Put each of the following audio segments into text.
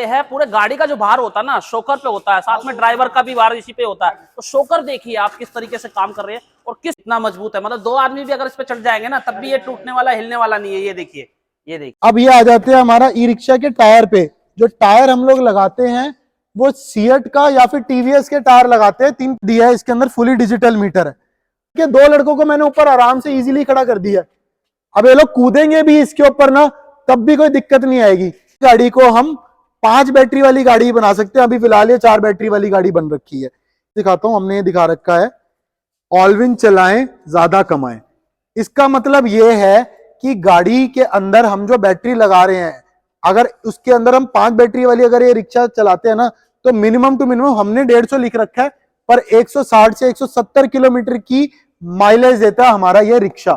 सकते हैं पूरे गाड़ी का जो भार होता है ना शोकर पे होता है, साथ में ड्राइवर का भी भार इसी पे होता है। तो शोकर देखिए आप किस तरीके से काम कर रहे हैं और कितना मजबूत है, मतलब 2 आदमी भी अगर इस पे चढ़ जाएंगे ना तब भी ये टूटने वाला हिलने वाला नहीं है। ये देखिए, ये देखिए। अब ये आ जाते हैं हमारा ई रिक्शा के टायर पे। जो टायर हम लोग लगाते हैं वो सिएट का या फिर टीवीएस के टायर लगाते हैं। 3 दिया है इसके अंदर, फुली डिजिटल मीटर है। कि 2 लड़कों को मैंने ऊपर आराम से इजीली खड़ा कर दिया। अब ये लोग कूदेंगे भी इसके ऊपर ना तब भी कोई दिक्कत नहीं आएगी। गाड़ी को हम 5 बैटरी वाली गाड़ी बना सकते हैं। अभी फिलहाल ये 4 बैटरी वाली गाड़ी बन रखी है। दिखाता हूं, हमने ये दिखा रखा है ऑलविन चलाएं ज्यादा कमाएं। इसका मतलब ये है कि गाड़ी के अंदर हम जो बैटरी लगा रहे हैं, अगर उसके अंदर हम 5 बैटरी वाली अगर ये रिक्शा चलाते हैं ना तो मिनिमम टू मिनिमम हमने 150 लिख रखा है, पर 160 से 170 किलोमीटर की माइलेज देता है हमारा ये रिक्शा।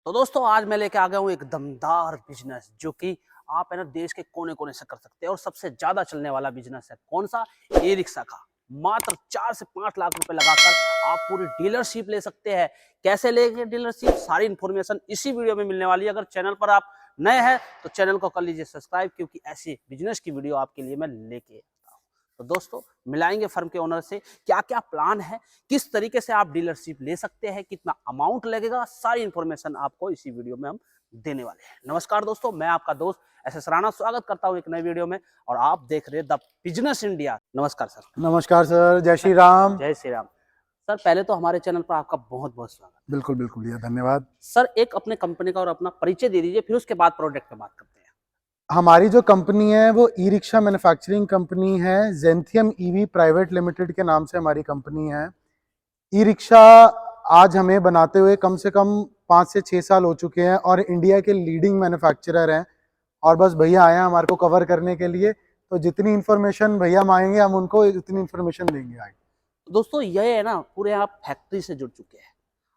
तो दोस्तों आज मैं लेके आ गया हूँ एक दमदार बिजनेस जो कि आप है ना देश के कोने कोने से कर सकते हैं और सबसे ज्यादा चलने वाला बिजनेस है। कौन सा? ई रिक्शा का। मात्र 4 से 5 लाख रुपए लगाकर आप पूरी डीलरशिप ले सकते हैं। कैसे लेंगे डीलरशिप, सारी इंफॉर्मेशन इसी वीडियो में मिलने वाली है। अगर चैनल पर आप नए हैं तो चैनल को कर लीजिए सब्सक्राइब, क्योंकि ऐसी बिजनेस की वीडियो आपके लिए मैं लेके आता हूँ। तो दोस्तों मिलाएंगे फर्म के ओनर से क्या क्या प्लान है, किस तरीके से आप डीलरशिप ले सकते हैं, कितना अमाउंट लगेगा, सारी इंफॉर्मेशन आपको इसी वीडियो में हम देने वाले हैं। नमस्कार दोस्तों, मैं आपका दोस्त एस राणा स्वागत करता हूं एक नई वीडियो में और आप देख रहे हैं द बिजनेस इंडिया। नमस्कार सर। नमस्कार सर, जय श्री राम। जय श्री राम। सर पहले तो हमारे चैनल पर आपका बहुत बहुत स्वागत। बिल्कुल बिल्कुल भैया, धन्यवाद। सर एक अपने कंपनी का और अपना परिचय दे दीजिए, फिर उसके बाद प्रोडक्ट पे बात करते हैं। हमारी जो कंपनी है वो ई रिक्शा मैन्युफैक्चरिंग कंपनी है। जेंथियम ईवी प्राइवेट लिमिटेड के नाम से हमारी कंपनी है। ई रिक्शा आज हमें बनाते हुए कम से कम 5 से 6 साल हो चुके हैं और इंडिया के लीडिंग मैन्युफैक्चरर हैं। और बस भैया आए हैं हमारे को कवर करने के लिए, तो जितनी इन्फॉर्मेशन भैया मांगेंगे हम उनको उतनी इन्फॉर्मेशन देंगे आगे। दोस्तों ये है ना पूरे आप फैक्ट्री से जुड़ चुके हैं,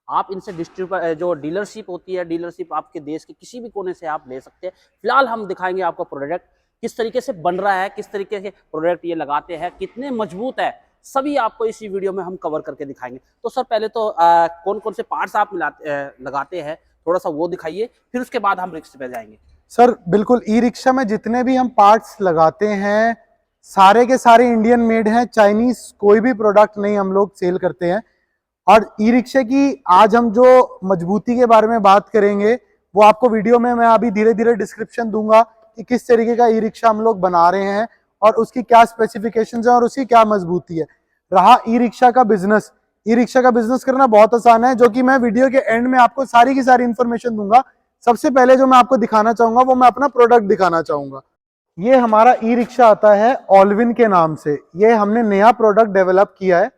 आप इनसे डिस्ट्रीब्यूटर जो डीलरशिप होती है, डीलरशिप आपके देश के किसी भी कोने से आप ले सकते हैं। फिलहाल हम दिखाएंगे आपको प्रोडक्ट किस तरीके से बन रहा है, किस तरीके से प्रोडक्ट ये लगाते हैं, कितने मजबूत है, सभी आपको इसी वीडियो में हम कवर करके दिखाएंगे। तो सर पहले तो कौन कौन से पार्ट्स आप लगाते हैं थोड़ा सा वो दिखाइए, फिर उसके बाद हम रिक्शा पे जाएंगे। सर बिल्कुल, ई रिक्शा में जितने भी हम पार्ट्स लगाते हैं सारे के सारे इंडियन मेड हैं। चाइनीज कोई भी प्रोडक्ट नहीं हम लोग सेल करते हैं। और ई रिक्शा की आज हम जो मजबूती के बारे में बात करेंगे वो आपको वीडियो में मैं अभी धीरे धीरे डिस्क्रिप्शन दूंगा कि किस तरीके का ई रिक्शा हम लोग बना रहे हैं और उसकी क्या स्पेसिफिकेशंस है और उसकी क्या मजबूती है। रहा ई रिक्शा का बिजनेस, ई रिक्शा का बिजनेस करना बहुत आसान है, जो कि मैं वीडियो के एंड में आपको सारी की सारी इंफॉर्मेशन दूंगा। सबसे पहले जो मैं आपको दिखाना चाहूंगा वो मैं अपना प्रोडक्ट दिखाना चाहूंगा। ये हमारा ई रिक्शा आता है ऑलविन के नाम से। ये हमने नया प्रोडक्ट डेवलप किया है।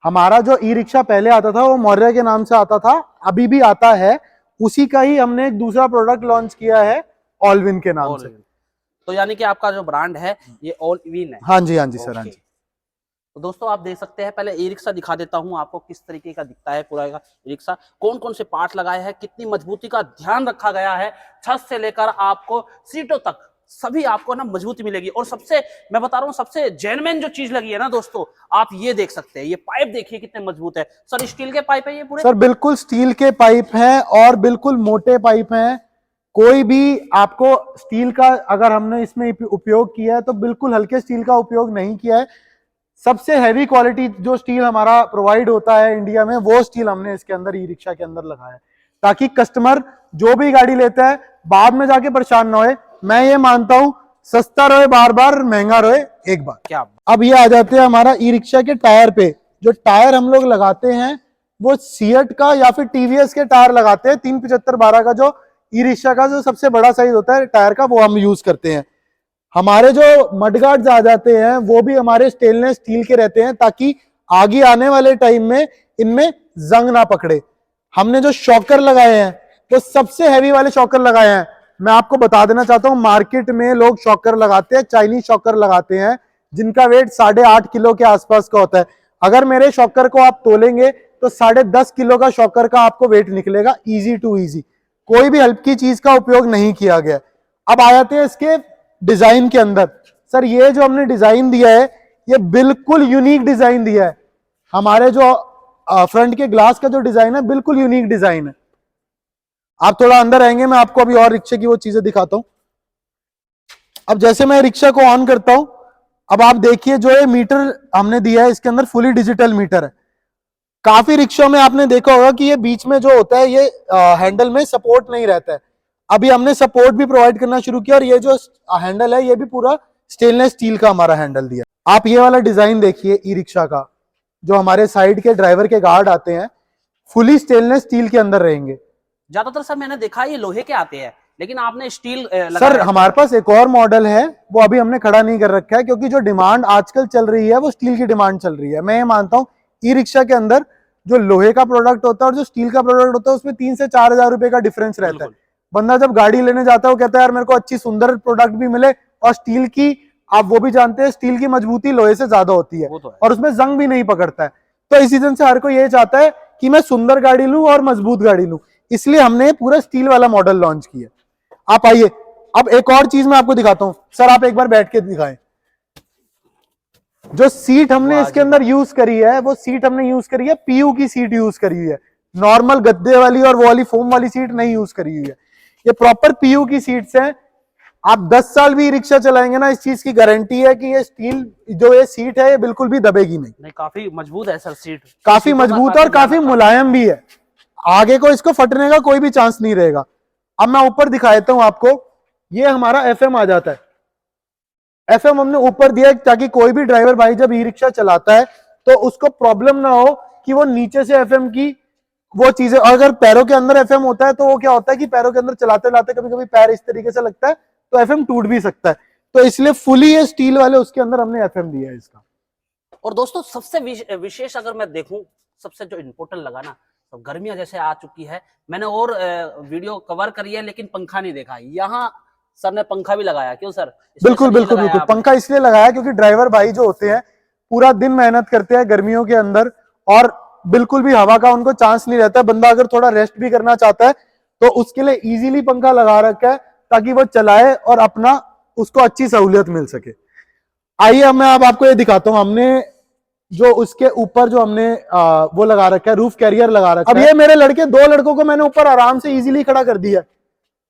हमारा जो ई रिक्शा पहले आता था वो मौर्य के नाम से आता था, अभी भी आता है। उसी का ही हमने एक दूसरा प्रोडक्ट लॉन्च किया है ऑलविन के नाम से। तो यानी कि आपका जो ब्रांड है ये ऑलविन है। हाँ जी, हाँ जी सर, हाँ जी। तो दोस्तों आप देख सकते हैं, पहले ई रिक्शा दिखा देता हूं आपको किस तरीके का दिखता है पूरा ई रिक्शा, कौन कौन से पार्ट लगाए हैं, कितनी मजबूती का ध्यान रखा गया है। छत से लेकर आपको सीटों तक सभी आपको ना मजबूती मिलेगी। और सबसे मैं बता रहा हूँ सबसे जेन्युइन जो चीज लगी है ना दोस्तों, आप ये देख सकते हैं, ये पाइप देखिए कितने मजबूत है। सर स्टील के पाइप है ये पूरे? सर बिल्कुल स्टील के पाइप हैं और बिल्कुल मोटे पाइप हैं। कोई भी आपको स्टील का अगर हमने इसमें उपयोग किया है तो बिल्कुल हल्के स्टील का उपयोग नहीं किया है। सबसे हैवी क्वालिटी जो स्टील हमारा प्रोवाइड होता है इंडिया में वो स्टील हमने इसके अंदर ई रिक्शा के अंदर लगाया है, ताकि कस्टमर जो भी गाड़ी लेता है बाद में जाके परेशान ना होए। मैं ये मानता हूं सस्ता रहे बार बार, महंगा रहे एक बार। क्या अब ये आ जाते हैं हमारा ई रिक्शा के टायर पे। जो टायर हम लोग लगाते हैं वो सिएट का या फिर टीवीएस के टायर लगाते हैं। 375/12 का जो ई रिक्शा का जो सबसे बड़ा साइज होता है टायर का, वो हम यूज करते हैं। हमारे जो मडगार्ड्स आ जाते हैं वो भी हमारे स्टेनलेस स्टील के रहते हैं, ताकि आगे आने वाले टाइम में इनमें जंग ना पकड़े। हमने जो शॉकर लगाए हैं वो सबसे हैवी वाले शॉकर लगाए हैं। मैं आपको बता देना चाहता हूं, मार्केट में लोग शॉकर लगाते हैं, चाइनीज शॉकर लगाते हैं, जिनका वेट 8.5 किलो के आसपास का होता है। अगर मेरे शॉकर को आप तोलेंगे तो 10.5 किलो का शॉकर का आपको वेट निकलेगा, इजी टू इजी। कोई भी हल्की चीज का उपयोग नहीं किया गया। अब आ जाते हैं इसके डिजाइन के अंदर। सर ये जो हमने डिजाइन दिया है ये बिल्कुल यूनिक डिजाइन दिया है। हमारे जो फ्रंट के ग्लास का जो डिजाइन है बिल्कुल यूनिक डिजाइन है। आप थोड़ा अंदर आएंगे, मैं आपको अभी और रिक्शे की वो चीजें दिखाता हूं। अब जैसे मैं रिक्शा को ऑन करता हूं, अब आप देखिए जो ये मीटर हमने दिया है इसके अंदर फुली डिजिटल मीटर है। काफी रिक्शों में आपने देखा होगा कि ये बीच में जो होता है ये हैंडल में सपोर्ट नहीं रहता है। अभी हमने सपोर्ट भी प्रोवाइड करना शुरू किया और ये जो हैंडल है ये भी पूरा स्टेनलेस स्टील का हमारा हैंडल दिया। आप ये वाला डिजाइन देखिए ई रिक्शा का, जो हमारे साइड के ड्राइवर के गार्ड आते हैं फुली स्टेनलेस स्टील के अंदर रहेंगे। ज्यादातर सर मैंने देखा है ये लोहे के आते हैं, लेकिन आपने स्टील सर हमारे पास एक और मॉडल है, वो अभी हमने खड़ा नहीं कर रखा है क्योंकि जो डिमांड आजकल चल रही है वो स्टील की डिमांड चल रही है। मैं ये मानता हूँ ई रिक्शा के अंदर जो लोहे का प्रोडक्ट होता है और जो स्टील का प्रोडक्ट होता है उसमें 3 से 4 हजार रुपए का डिफरेंस रहता है। बंदा जब गाड़ी लेने जाता है वो कहता है यार मेरे को अच्छी सुंदर प्रोडक्ट भी मिले और स्टील की, आप वो भी जानते हैं स्टील की मजबूती लोहे से ज्यादा होती है और उसमें जंग भी नहीं पकड़ता है। तो इस सीजन से हर कोई ये चाहता है कि मैं सुंदर गाड़ी लूं और मजबूत गाड़ी लूं, इसलिए हमने पूरा स्टील वाला मॉडल लॉन्च किया। आप आइए, अब एक और चीज मैं आपको दिखाता हूं। सर आप एक बार बैठ के दिखाएं। जो सीट हमने इसके अंदर यूज करी है वो सीट हमने यूज करी है पीयू की सीट यूज करी हुई है, नॉर्मल गद्दे वाली और वो वाली फोम वाली सीट नहीं यूज करी हुई है। ये प्रॉपर पीयू की सीट्स हैं। आप 10 साल भी रिक्शा चलाएंगे ना, इस चीज की गारंटी है कि ये स्टील जो ये सीट है ये बिल्कुल भी दबेगी नहीं। काफी मजबूत है सर सीट, काफी मजबूत और काफी मुलायम भी है। आगे को इसको फटने का कोई भी चांस नहीं रहेगा। अब मैं ऊपर दिखा देता हूं आपको, ये हमारा एफएम आ जाता है। एफएम हमने ऊपर दिया ताकि कोई भी ड्राइवर भाई जब ई रिक्शा चलाता है तो उसको प्रॉब्लम ना हो कि वो नीचे से एफएम की वो चीजें, अगर पैरों के अंदर एफएम होता है तो वो क्या होता है कि पैरों के अंदर चलाते चलाते कभी कभी पैर इस तरीके से लगता है तो एफएम टूट भी सकता है। तो इसलिए फुली ये स्टील वाले उसके अंदर हमने एफएम दिया है इसका। और दोस्तों सबसे विशेष अगर मैं देखूं, सबसे जो इम्पोर्टेंट लगा ना, तो गर्मियां जैसे आ चुकी है, मैंने और वीडियो कवर करी है लेकिन पंखा नहीं देखा। यहाँ सर ने पंखा भी लगाया, क्यों सर? बिल्कुल बिल्कुल बिल्कुल, पंखा इसलिए लगाया क्योंकि ड्राइवर भाई जो होते हैं पूरा दिन मेहनत करते हैं गर्मियों के अंदर और बिल्कुल भी हवा का उनको चांस नहीं रहता। बंदा अगर थोड़ा रेस्ट भी करना चाहता है तो उसके लिए इजीली पंखा लगा रखा है ताकि वो चलाए और अपना उसको अच्छी सहूलियत मिल सके। आइए मैं अब आपको ये दिखाता हूं, हमने जो उसके ऊपर जो हमने वो लगा रखा है, रूफ कैरियर लगा रखा है। अब ये मेरे लड़के, 2 लड़कों को मैंने ऊपर आराम से इजीली खड़ा कर दिया।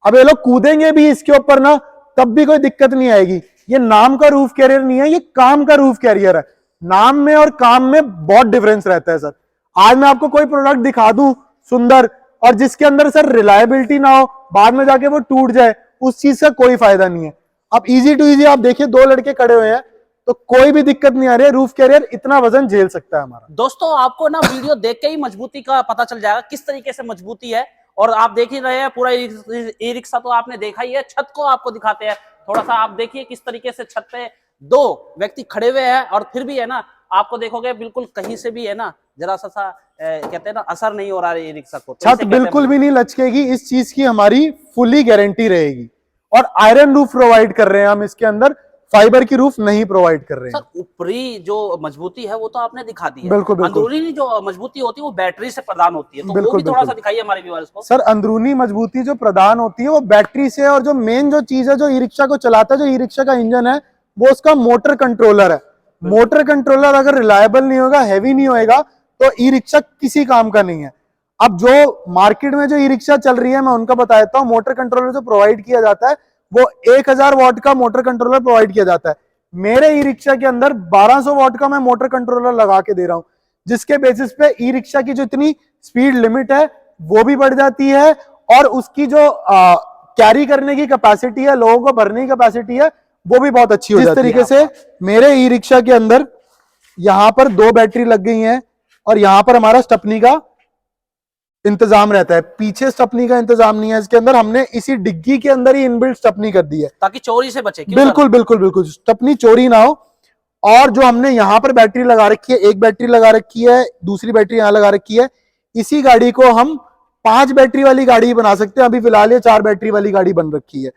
अब ये लोग कूदेंगे भी इसके ऊपर ना, तब भी कोई दिक्कत नहीं आएगी। ये नाम का रूफ कैरियर नहीं है, ये काम का रूफ कैरियर है। नाम में और काम में बहुत डिफरेंस रहता है सर। आज मैं आपको कोई प्रोडक्ट दिखा दूं सुंदर और जिसके अंदर सर रिलायबिलिटी ना हो, बाद में जाके वो टूट जाए, उस चीज का कोई फायदा नहीं है। अब इजी टू इजी आप देखिए 2 लड़के खड़े हुए हैं तो कोई भी दिक्कत नहीं आ रही है। रूफ कैरियर इतना वजन झेल सकता है हमारा। दोस्तों आपको ना वीडियो देख के ही मजबूती का पता चल जाएगा किस तरीके से मजबूती है। और आप देख ही रहे हैं पूरा ई रिक्शा तो आपने देखा ही है। छत को आपको दिखाते हैं, थोड़ा सा आप देखिए किस तरीके से छत पे 2 व्यक्ति खड़े हुए हैं और फिर भी है ना, आपको देखोगे बिल्कुल कहीं से भी है ना जरा सा कहते हैं ना असर नहीं हो रहा है ई रिक्शा को। छत बिल्कुल भी नहीं लचकेगी, इस चीज की हमारी फुली गारंटी रहेगी। और आयरन रूफ प्रोवाइड कर रहे हैं हम इसके अंदर, फाइबर की रूफ नहीं प्रोवाइड कर रहे हैं। सर ऊपरी जो मजबूती है वो तो आपने दिखा दी है, बिल्कुल अंदरूनी जो मजबूती होती है वो बैटरी से प्रदान होती है, तो वो भी थोड़ा सा दिखाइए हमारे व्यूअर्स को। सर अंदरूनी मजबूती जो प्रदान होती है वो बैटरी से, और जो मेन जो चीज है जो ई रिक्शा को चलाता है, जो ई रिक्शा का इंजन है वो उसका मोटर कंट्रोलर है। मोटर कंट्रोलर अगर रिलायबल नहीं होगा, हैवी नहीं होएगा, तो ई रिक्शा किसी काम का नहीं है। अब जो मार्केट में जो ई रिक्शा चल रही है मैं उनका बता देता हूँ। मोटर कंट्रोलर जो प्रोवाइड किया जाता है वो 1000 वॉट का मोटर कंट्रोलर प्रोवाइड किया जाता है। मेरे ई रिक्शा के अंदर 1200 वॉट का मैं मोटर कंट्रोलर लगा के दे रहा हूं, जिसके बेसिस पे ई रिक्शा की जो इतनी स्पीड लिमिट है वो भी बढ़ जाती है और उसकी जो कैरी करने की कैपेसिटी है, लोगों को भरने की कैपेसिटी है, वो भी बहुत अच्छी हो जाती है। इस तरीके से मेरे ई रिक्शा के अंदर यहां पर 2 बैटरी लग गई हैं और यहां पर हमारा स्टपनी का इंतजाम रहता है। पीछे स्टपनी का इंतजाम नहीं है इसके अंदर, हमने इसी डिग्गी के अंदर ही इनबिल्ट स्टपनी कर दी है ताकि चोरी से बचे। बिल्कुल बिल्कुल बिल्कुल, स्टपनी चोरी ना हो। और जो हमने यहाँ पर बैटरी लगा रखी है, एक बैटरी लगा रखी है, दूसरी बैटरी यहाँ लगा रखी है। इसी गाड़ी को हम 5 बैटरी वाली गाड़ी बना सकते हैं। अभी फिलहाल ये 4 बैटरी वाली गाड़ी बन रखी है।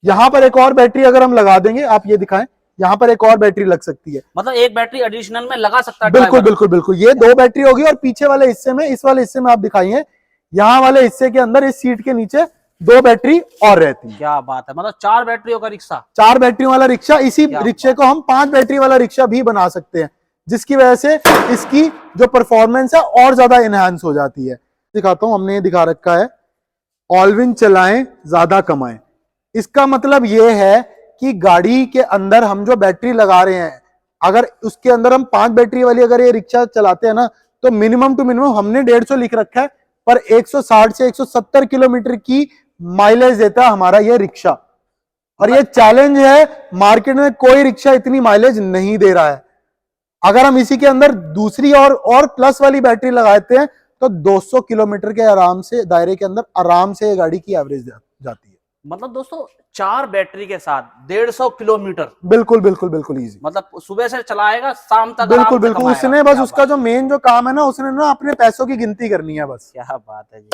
यहाँ पर एक और बैटरी अगर हम लगा देंगे, आप ये दिखाएं, यहाँ पर एक और बैटरी लग सकती है, मतलब एक बैटरी एडिशनल में लगा सकता है। बिल्कुल बिल्कुल बिल्कुल, ये 2 बैटरी होगी। और पीछे वाले हिस्से में, इस वाले हिस्से में आप दिखाइए, यहाँ वाले हिस्से के अंदर इस सीट के नीचे 2 बैटरी और रहती है। क्या बात है, मतलब 4 बैटरियों का रिक्शा, 4 बैटरी वाला रिक्शा। इसी रिक्शे को हम 5 बैटरी वाला रिक्शा भी बना सकते हैं, जिसकी वजह से इसकी जो परफॉर्मेंस है और ज्यादा एनहांस हो जाती है। दिखाता हूं, हमने ये दिखा रखा है, ऑल व्हील चलाएं, ज्यादा कमाएं। इसका मतलब ये है कि गाड़ी के अंदर हम जो बैटरी लगा रहे हैं, अगर उसके अंदर हम 5 बैटरी वाली अगर ये रिक्शा चलाते हैं ना, तो मिनिमम टू मिनिमम हमने 150 लिख रखा है, पर 160 से 170 किलोमीटर की माइलेज देता है हमारा ये रिक्शा। और ये चैलेंज है, मार्केट में कोई रिक्शा इतनी माइलेज नहीं दे रहा है। अगर हम इसी के अंदर दूसरी और प्लस वाली बैटरी लगाते हैं तो 200 किलोमीटर के आराम से दायरे के अंदर आराम से ये गाड़ी की एवरेज जाती है। मतलब दोस्तों 4 बैटरी के साथ 150 किलोमीटर, बिल्कुल बिल्कुल बिल्कुल इजी। मतलब सुबह से चलाएगा शाम तक बिल्कुल आराम से बिल्कुल, कमाएगा। उसने बस क्या उसका जो मेन जो काम है ना, उसने ना अपने पैसों की गिनती करनी है बस। क्या बात है जी।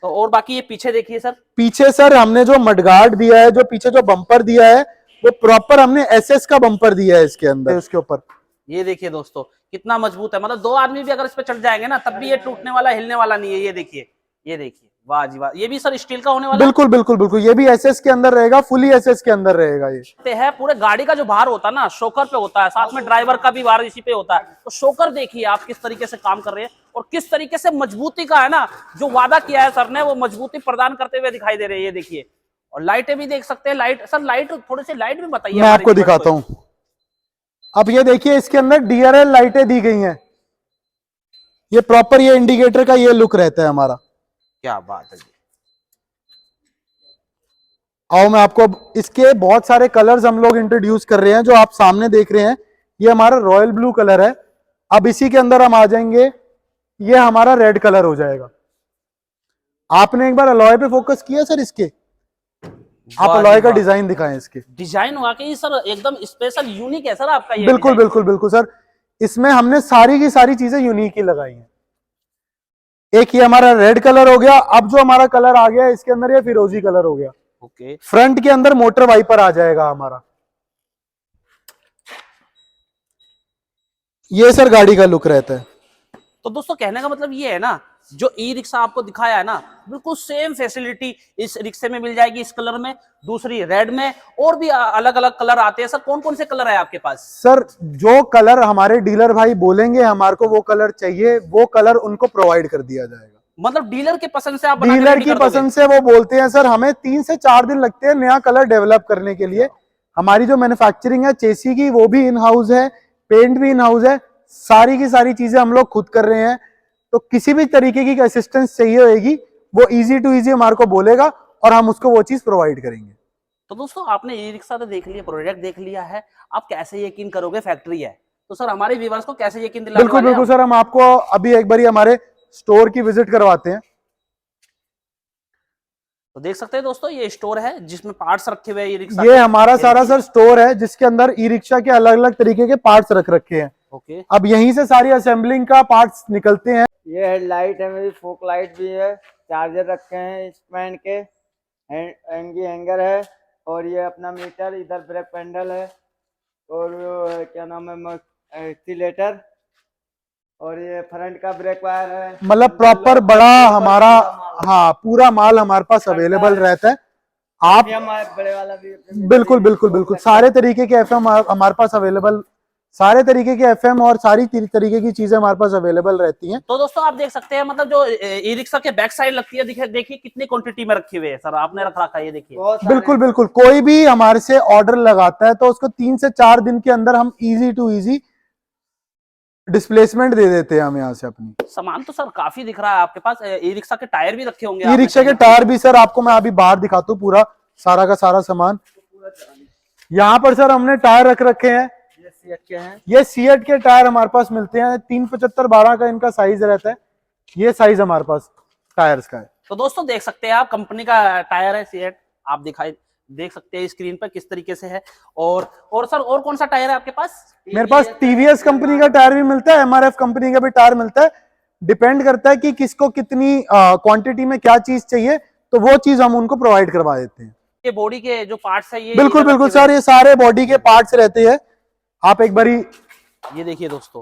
तो और बाकी ये पीछे देखिए सर, पीछे सर हमने जो मडगार्ड दिया है, जो पीछे जो बम्पर दिया है, वो प्रॉपर हमने एसएस का बम्पर दिया है इसके अंदर, उसके ऊपर। ये देखिए दोस्तों कितना मजबूत है, मतलब 2 आदमी भी अगर इस पे चढ़ जाएंगे ना तब भी ये टूटने वाला, हिलने वाला नहीं है। ये देखिए, ये देखिए, वाह जी वाह। ये भी सर स्टील का होने वाला बिल्कुल बिल्कुल बिल्कुल, ये भी एसएस के अंदर रहेगा, फुली एसएस के अंदर रहेगा। ये है पूरे गाड़ी का जो भार होता है ना शोकर पे होता है, साथ में ड्राइवर का भी भार इसी पे होता है। तो शोकर देखिए आप किस तरीके से काम कर रहे हैं और किस तरीके से मजबूती का है ना, जो वादा किया है सर ने वो मजबूती प्रदान करते हुए दिखाई दे रही है। ये देखिए, और लाइटें भी देख सकते हैं। लाइट सर, लाइट थोड़ी सी लाइट भी बताइए। मैं आपको दिखाता हूँ। अब ये देखिए, इसके अंदर डीआरएल लाइटें दी गई हैं। ये प्रॉपर ये इंडिकेटर का ये लुक रहता है हमारा। क्या बात है जी। आओ मैं आपको, इसके बहुत सारे कलर्स हम लोग इंट्रोड्यूस कर रहे हैं। जो आप सामने देख रहे हैं ये हमारा रॉयल ब्लू कलर है। अब इसी के अंदर हम आ जाएंगे, ये हमारा रेड कलर हो जाएगा। आपने एक बार अलॉय पे फोकस किया सर इसके? आप अलॉय का डिजाइन दिखाएं इसके। डिजाइन वाकई सर एकदम स्पेशल यूनिक है सर आपका ये। बिल्कुल बिल्कुल बिल्कुल सर, इसमें हमने सारी की सारी चीजें यूनिक ही लगाई हैं। एक ये हमारा रेड कलर हो गया। अब जो हमारा कलर आ गया इसके अंदर, ये फिरोजी कलर हो गया। ओके। फ्रंट के अंदर मोटर वाइपर आ जाएगा हमारा। ये सर गाड़ी का लुक रहता है। तो दोस्तों कहने का मतलब ये है ना, जो ई रिक्शा आपको दिखाया है ना, बिल्कुल सेम फैसिलिटी इस रिक्शे में मिल जाएगी, इस कलर में, दूसरी रेड में, और भी अलग अलग कलर आते हैं। सर कौन कौन से कलर है आपके पास? सर जो कलर हमारे डीलर भाई बोलेंगे हमारे को वो कलर चाहिए, वो कलर उनको प्रोवाइड कर दिया जाएगा। मतलब डीलर की पसंद से आप डीलर की पसंद से वो बोलते हैं सर, हमें 3 से 4 दिन लगते हैं नया कलर डेवलप करने के लिए। हमारी जो मैन्युफैक्चरिंग है चेसी की, वो भी इन हाउस है, पेंट भी इन हाउस है, सारी की सारी चीजें हम लोग खुद कर रहे हैं। तो किसी भी तरीके की असिस्टेंस चाहिए होगी, वो इजी टू इजी हमारे को बोलेगा और हम उसको वो चीज प्रोवाइड करेंगे। तो दोस्तों आपने ई रिक्शा तो देख लिया, प्रोडक्ट देख लिया है, आप कैसे यकीन करोगे फैक्ट्री है? तो सर हमारे व्यूअर्स को कैसे यकीन दिलाने बिल्कुल वाले हैं बिल्कुल सर, हम आपको अभी एक बार हमारे स्टोर की विजिट करवाते हैं। तो देख सकते हैं दोस्तों, ये स्टोर है जिसमें पार्ट्स रखे हुए हैं ई रिक्शा। ये हमारा सारा सर स्टोर है जिसके अंदर ई रिक्शा के अलग अलग तरीके के पार्ट्स रख रखे हैं। ओके। अब यहीं से सारी असेंबलिंग का पार्ट्स निकलते हैं। ये हेडलाइट है मेरी, फोक लाइट भी है, चार्जर रखे हैं स्टैंड के, एंगी हैंगर है, और ये अपना मीटर, इधर ब्रेक पैडल है, और क्या नाम है, एक्सीलेटर, और ये फ्रंट का ब्रेक वायर है। मतलब प्रॉपर बड़ा हमारा, हाँ पूरा माल हमारे पास अवेलेबल रहता है। आप बड़े वाला भी बिल्कुल बिल्कुल बिल्कुल सारे तरीके के एफएम हमारे पास अवेलेबल, सारे तरीके के एफएम और सारी तरीके की चीजें हमारे पास अवेलेबल रहती हैं। तो दोस्तों आप देख सकते हैं, मतलब जो ई रिक्शा के बैक साइड लगती है, देखिए कितनी क्वांटिटी में रखे हुए हैं सर आपने रख रखा है। ये देखिए बिल्कुल बिल्कुल, कोई भी हमारे से ऑर्डर लगाता है तो उसको 3 से 4 दिन के अंदर हम इजी टू इजी डिस्प्लेसमेंट दे देते हैं हम यहाँ से अपनी। सामान तो सर काफी दिख रहा है आपके पास। ई रिक्शा के टायर भी रखे होंगे। ई रिक्शा के टायर भी सर आपको मैं अभी बाहर दिखाता हूँ, पूरा सारा का सारा सामान। यहाँ पर सर हमने टायर रख रखे हैं। ये सीएट के टायर हमारे पास मिलते हैं, 375/12 का इनका साइज रहता है। ये साइज हमारे पास टायर्स का है। तो दोस्तों देख सकते हैं आप, कंपनी का टायर है सीएट, आप देख सकते हैं स्क्रीन पर किस तरीके से है। और सर और कौन सा टायर है आपके पास? मेरे पास टीवीएस कंपनी का टायर भी मिलता है, एमआरएफ कंपनी का भी टायर मिलता है। डिपेंड करता है कि किसको कितनी क्वांटिटी में क्या चीज चाहिए, तो वो चीज हम उनको प्रोवाइड करवा देते हैं। ये बॉडी के जो पार्ट्स है, ये बिल्कुल बिल्कुल सर, ये सारे बॉडी के पार्ट्स रहते हैं। आप एक बारी ये देखिए दोस्तों,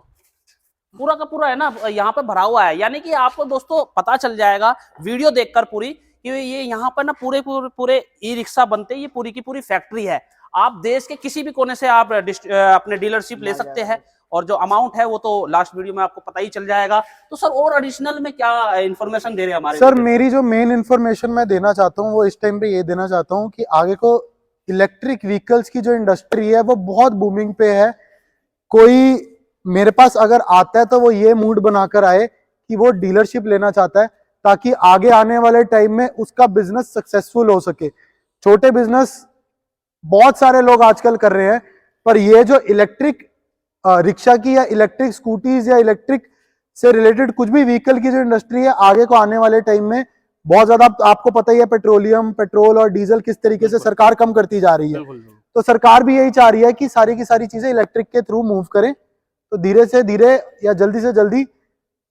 पूरा का पूरा है ना यहाँ पे भरा हुआ है। यानी कि आपको दोस्तों पता चल जाएगा वीडियो देखकर पूरी, कि ये यहाँ पर ना पूरे ई रिक्शा बनते हैं। ये पूरी की पूरी फैक्ट्री है। आप देश के किसी भी कोने से आप अपने डीलरशिप ले सकते हैं और जो अमाउंट है वो तो लास्ट वीडियो में आपको पता ही चल जाएगा। तो सर और एडिशनल में क्या इन्फॉर्मेशन दे रहे हैं हमारे सर? video? मेरी जो मेन इंफॉर्मेशन मैं देना चाहता हूँ वो इस टाइम पे ये देना चाहता हूँ कि आगे को इलेक्ट्रिक व्हीकल्स की जो इंडस्ट्री है वो बहुत बूमिंग पे है। कोई मेरे पास अगर आता है तो वो ये मूड बनाकर आए कि वो डीलरशिप लेना चाहता है ताकि आगे आने वाले टाइम में उसका बिजनेस सक्सेसफुल हो सके। छोटे बिजनेस बहुत सारे लोग आजकल कर रहे हैं, पर ये जो इलेक्ट्रिक रिक्शा की या इलेक्ट्रिक स्कूटीज या इलेक्ट्रिक से रिलेटेड कुछ भी व्हीकल की जो इंडस्ट्री है आगे को आने वाले टाइम में बहुत ज्यादा, आपको पता ही है पेट्रोल और डीजल किस तरीके से सरकार कम करती जा रही है। तो सरकार भी यही चाह रही है कि सारी की सारी चीजें इलेक्ट्रिक के थ्रू मूव करें। तो धीरे से धीरे या जल्दी से जल्दी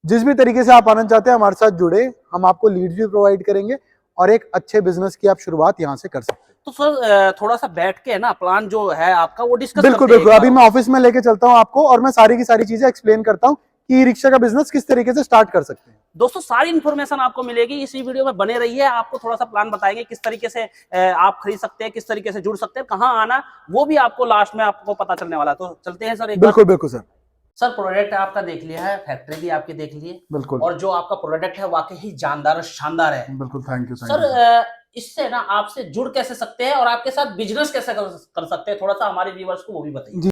जिस भी तरीके से आप आना चाहते हैं हमारे साथ जुड़े, हम आपको लीड्स भी प्रोवाइड करेंगे और एक अच्छे बिजनेस की आप शुरुआत यहाँ से कर सकते हैं। तो सर थोड़ा सा बैठ के ना प्लान जो है आपका वो डिस्कस बिल्कुल बिल्कुल, अभी मैं ऑफिस में लेके चलता हूँ आपको और मैं सारी की सारी चीजें एक्सप्लेन करता हूँ कि ई रिक्शा का बिजनेस किस तरीके से स्टार्ट कर सकते हैं। दोस्तों सारी इन्फॉर्मेशन आपको मिलेगी, इसी वीडियो में बने रहिए। आपको थोड़ा सा प्लान बताएंगे किस तरीके से आप खरीद सकते हैं, किस तरीके से जुड़ सकते हैं, कहाँ आना, वो भी आपको लास्ट में आपको पता चलने वाला है। तो चलते हैं सर एक बिल्कुल बिल्कुल सर। सर प्रोडक्ट आपका देख लिया है, फैक्ट्री भी आपकी देख ली है, बिल्कुल, और जो आपका प्रोडक्ट है वाकई ही जानदार और शानदार है। बिल्कुल, थैंक यू सर इससे ना आपसे जुड़ कैसे सकते हैं और आपके साथ बिजनेस कैसे कर सकते हैं, थोड़ा सा हमारे व्यूअर्स को वो भी बताइए।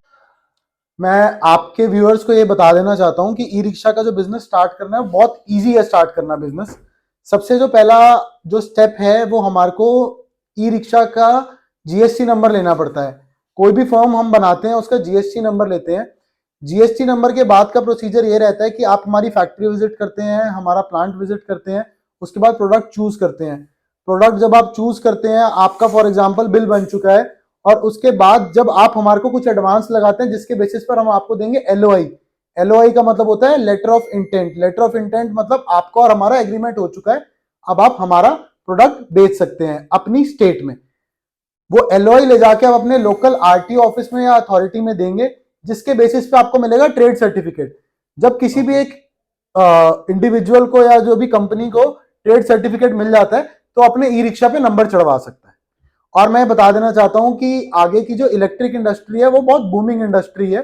मैं आपके व्यूअर्स को ये बता देना चाहता हूँ कि ई रिक्शा का जो बिजनेस स्टार्ट करना है बहुत इजी है स्टार्ट करना बिजनेस। सबसे जो पहला जो स्टेप है वो हमारे को ई रिक्शा का जीएसटी नंबर लेना पड़ता है। कोई भी फॉर्म हम बनाते हैं उसका जीएसटी नंबर लेते हैं। जीएसटी नंबर के बाद का प्रोसीजर ये रहता है कि आप हमारी फैक्ट्री विजिट करते हैं, हमारा प्लांट विजिट करते हैं, उसके बाद प्रोडक्ट चूज करते हैं। प्रोडक्ट जब आप चूज करते हैं, आपका फॉर एग्जाम्पल बिल बन चुका है, और उसके बाद जब आप हमारे को कुछ एडवांस लगाते हैं जिसके बेसिस पर हम आपको देंगे एलओआई। एलओआई का मतलब होता है letter of intent. Letter of intent मतलब आपका और हमारा एग्रीमेंट हो चुका है, अब आप हमारा प्रोडक्ट बेच सकते हैं अपनी स्टेट में। वो एलओआई ले जाके आप अपने लोकल आरटीओ ऑफिस में या अथॉरिटी में देंगे, जिसके बेसिस पे आपको मिलेगा ट्रेड सर्टिफिकेट। जब किसी भी एक इंडिविजुअल को या जो भी कंपनी को ट्रेड सर्टिफिकेट मिल जाता है तो अपने ई रिक्शा पे नंबर चढ़वा सकता है। और मैं बता देना चाहता हूं कि आगे की जो इलेक्ट्रिक इंडस्ट्री है वो बहुत बूमिंग इंडस्ट्री है।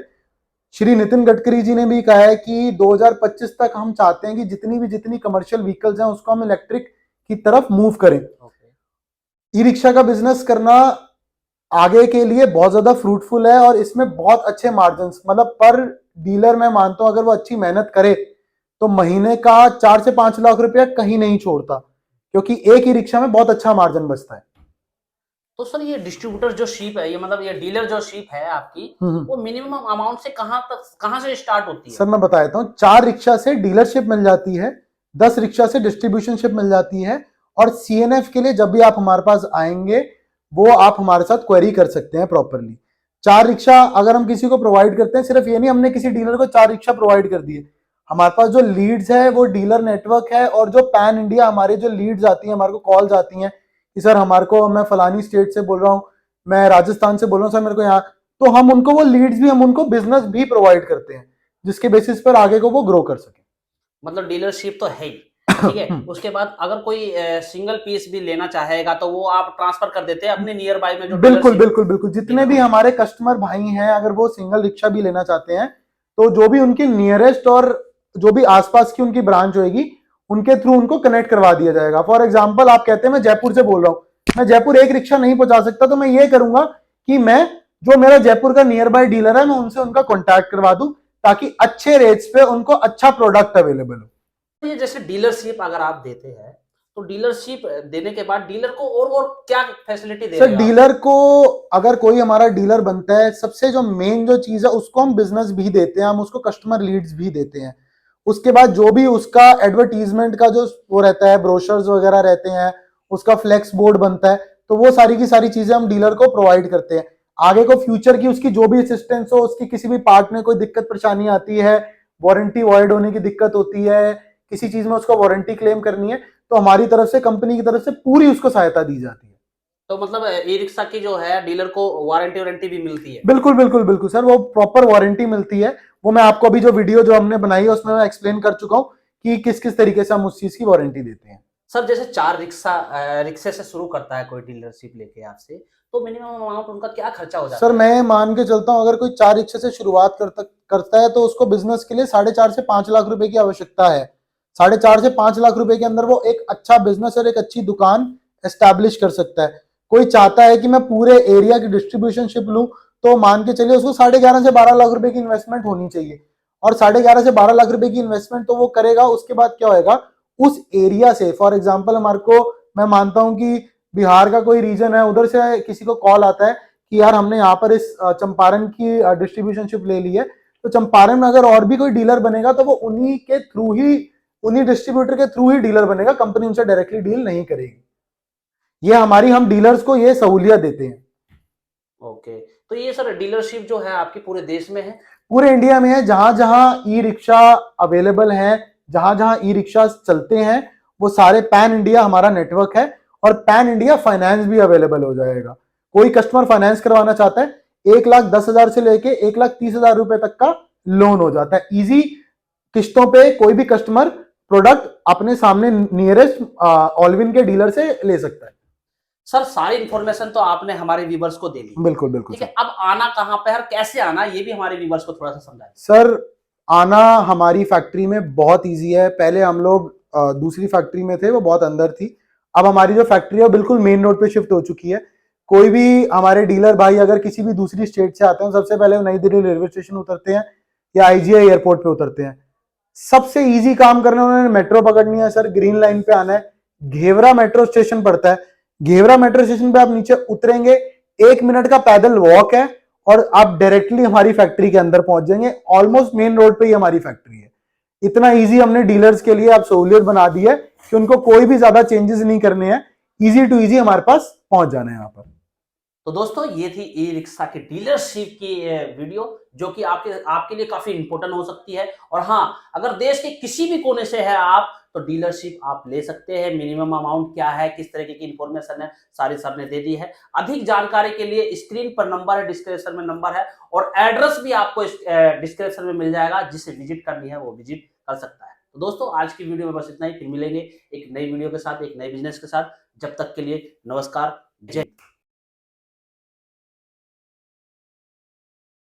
श्री नितिन गडकरी जी ने भी कहा है कि 2025 तक हम चाहते हैं कि जितनी कमर्शियल व्हीकल्स हैं उसको हम इलेक्ट्रिक की तरफ मूव करें। ई रिक्शा का बिजनेस करना आगे के लिए बहुत ज्यादा फ्रूटफुल है और इसमें बहुत अच्छे मार्जिन, मतलब पर डीलर मैं मानता हूं अगर वो अच्छी मेहनत करे तो महीने का 4 से 5 लाख रुपया कहीं नहीं छोड़ता, क्योंकि एक ही रिक्शा में बहुत अच्छा मार्जिन बचता है। तो सर ये डिस्ट्रीब्यूटर जो शीप है, ये मतलब ये डीलर जो शीप है आपकी, वो मिनिमम अमाउंट से कहां से स्टार्ट होती है? सर मैं बता देता हूँ, 4 रिक्शा से डीलरशिप मिल जाती है, 10 रिक्शा से डिस्ट्रीब्यूशनशिप मिल जाती है, और सीएनएफ के लिए जब भी आप हमारे पास आएंगे वो आप हमारे साथ क्वेरी कर सकते हैं प्रॉपरली। 4 रिक्शा अगर हम किसी को प्रोवाइड करते हैं, सिर्फ ये नहीं हमने किसी डीलर को 4 रिक्शा प्रोवाइड कर दिए, हमारे पास जो लीड्स है वो डीलर नेटवर्क है, और जो पैन इंडिया हमारे जो लीड्स आती हैं, हमारे को कॉल्स आती हैं कि सर हमारे को, मैं फलानी स्टेट से बोल रहा हूँ, मैं राजस्थान से बोल रहा हूँ सर मेरे को यहाँ, तो हम उनको वो लीड्स भी, हम उनको बिजनेस भी प्रोवाइड करते हैं जिसके बेसिस पर आगे को वो ग्रो कर सके। मतलब डीलरशिप तो है ही, ठीक है। उसके बाद अगर कोई सिंगल पीस भी लेना चाहेगा तो वो आप ट्रांसफर कर देते हैं अपने नियर बाय में जो बिल्कुल बिल्कुल बिल्कुल, जितने भी हमारे कस्टमर भाई हैं अगर वो सिंगल रिक्शा भी लेना चाहते हैं तो जो भी उनकी नियरेस्ट और जो भी आसपास की उनकी ब्रांच होगी उनके थ्रू उनको कनेक्ट करवा दिया जाएगा। फॉर एग्जाम्पल आप कहते हैं मैं जयपुर से बोल रहा हूँ, मैं जयपुर एक रिक्शा नहीं पहुंचा सकता, तो मैं ये करूंगा कि मैं जो मेरा जयपुर का नियर बाय डीलर है मैं उनसे उनका कॉन्टैक्ट करवा दूं ताकि अच्छे रेट्स पे उनको अच्छा प्रोडक्ट अवेलेबल हो। ये जैसे डीलरशिप अगर आप देते हैं तो डीलरशिप देने के बाद डीलर को और क्या फैसिलिटी दे रहे हैं? सर डीलर को, अगर कोई हमारा डीलर बनता है, सबसे जो मेन जो चीज है उसको हम बिजनेस भी देते हैं, हम उसको कस्टमर लीड्स भी देते हैं। उसके बाद जो भी उसका एडवर्टीजमेंट का जो वो रहता है, ब्रोशर्स वगैरह रहते हैं, उसका फ्लेक्स बोर्ड बनता है, तो वो सारी की सारी चीजें हम डीलर को प्रोवाइड करते हैं। आगे को फ्यूचर की उसकी जो भी असिस्टेंस हो, उसकी किसी भी पार्ट में कोई दिक्कत परेशानी आती है, वारंटी वॉइड होने की दिक्कत होती है, किसी चीज में उसको वारंटी क्लेम करनी है, तो हमारी तरफ से, कंपनी की तरफ से पूरी उसको सहायता दी जाती है। तो मतलब ई रिक्शा की जो है डीलर को वारंटी भी मिलती है? बिल्कुल बिल्कुल बिल्कुल सर, वो प्रॉपर वारंटी मिलती है। वो मैं आपको अभी जो वीडियो जो हमने बनाई है उसमें मैं एक्सप्लेन कर चुका हूँ कि किस किस तरीके से हम उस चीज की वारंटी देते हैं। सर जैसे 4 रिक्शे से शुरू करता है कोई डीलरशिप लेके आपसे, तो मिनिमम अमाउंट उनका क्या खर्चा हो जाता सर है? मैं मान के चलता हूँ, अगर कोई 4 रिक्शे से शुरुआत करता है तो उसको बिजनेस के लिए 4.5 से 5 लाख रुपए की आवश्यकता है। 4.5 से 5 लाख रुपए के अंदर वो एक अच्छा बिजनेस और एक अच्छी दुकान एस्टैब्लिश कर सकता है। कोई चाहता है कि मैं पूरे एरिया की डिस्ट्रीब्यूशनशिप लूं, तो मान के चलिए उसको 11.5 से 12 लाख रुपए की इन्वेस्टमेंट होनी चाहिए। और 11.5 से 12 लाख रुपए की इन्वेस्टमेंट तो वो करेगा, उसके बाद क्या होगा, उस एरिया से फॉर एग्जाम्पल हमारे को, मैं मानता हूं कि बिहार का कोई रीजन है, उधर से किसी को कॉल आता है कि यार हमने यहाँ पर इस चंपारण की डिस्ट्रीब्यूशनशिप ले ली है, तो चंपारण में अगर और भी कोई डीलर बनेगा तो वो उन्हीं के थ्रू ही, उन्हीं डिस्ट्रीब्यूटर के थ्रू ही डीलर बनेगा, कंपनी उनसे डायरेक्टली डील नहीं करेगी। ये हमारी, हम डीलर्स को ये सहूलियत देते हैं। ओके, तो ये सर डीलरशिप जो है आपकी पूरे देश में है? पूरे इंडिया में है, जहां जहां ई रिक्शा अवेलेबल है, जहां जहां ई रिक्शा चलते हैं, वो सारे पैन इंडिया हमारा नेटवर्क है। और पैन इंडिया फाइनेंस भी अवेलेबल हो जाएगा। कोई कस्टमर फाइनेंस करवाना चाहता है, 1,10,000 से लेके 1,30,000 रुपए तक का लोन हो जाता है इजी किस्तों पे। कोई भी कस्टमर प्रोडक्ट अपने सामने नियरेस्ट ऑलविन के डीलर से ले सकता है। सर सारी इन्फॉर्मेशन तो आपने हमारे व्यूवर्स को दे दी, बिल्कुल बिल्कुल ठीक है। अब आना कहाँ पे है और कैसे आना, ये भी हमारे व्यूवर्स को थोड़ा सा समझाएं। सर आना हमारी फैक्ट्री में बहुत इजी है। पहले हम लोग दूसरी फैक्ट्री में थे, वो बहुत अंदर थी। अब हमारी जो फैक्ट्री है वो बिल्कुल मेन रोड पे शिफ्ट हो चुकी है। कोई भी हमारे डीलर भाई अगर किसी भी दूसरी स्टेट से आते हैं, सबसे पहले वो नई दिल्ली रेलवे स्टेशन उतरते हैं या आईजीआई एयरपोर्ट पे उतरते हैं। सबसे इजी काम करना, उन्होंने मेट्रो पकड़नी है सर, ग्रीन लाइन पे आना है, घेवरा मेट्रो स्टेशन पड़ता है। घेवरा मेट्रो स्टेशन पे आप नीचे उतरेंगे, 1 मिनट का पैदल वॉक है और आप डायरेक्टली हमारी फैक्ट्री के अंदर पहुंच जाएंगे। ऑलमोस्ट मेन रोड पे ही हमारी फैक्ट्री है। इतना इजी हमने डीलर्स के लिए आप सहूलियत बना दी है कि उनको कोई भी ज्यादा चेंजेस नहीं करने हैं, इजी टू इजी हमारे पास पहुंच जाना है यहाँ पर। तो दोस्तों ये थी ई रिक्शा की डीलरशिप की वीडियो, जो कि आपके लिए काफी इंपॉर्टेंट हो सकती है। और हाँ, अगर देश के किसी भी कोने से है आप, तो डीलरशिप आप ले सकते हैं। मिनिमम अमाउंट क्या है, किस तरीके की इंफॉर्मेशन है, सारी सर ने दे दी है। अधिक जानकारी के लिए स्क्रीन पर नंबर है, डिस्क्रिप्शन में नंबर है, और एड्रेस भी आपको डिस्क्रिप्शन में मिल जाएगा। जिसे विजिट करनी है वो विजिट कर सकता है। तो दोस्तों आज की वीडियो में बस इतना ही, फिर मिलेंगे एक नई वीडियो के साथ, एक नए बिजनेस के साथ। जब तक के लिए नमस्कार, जय।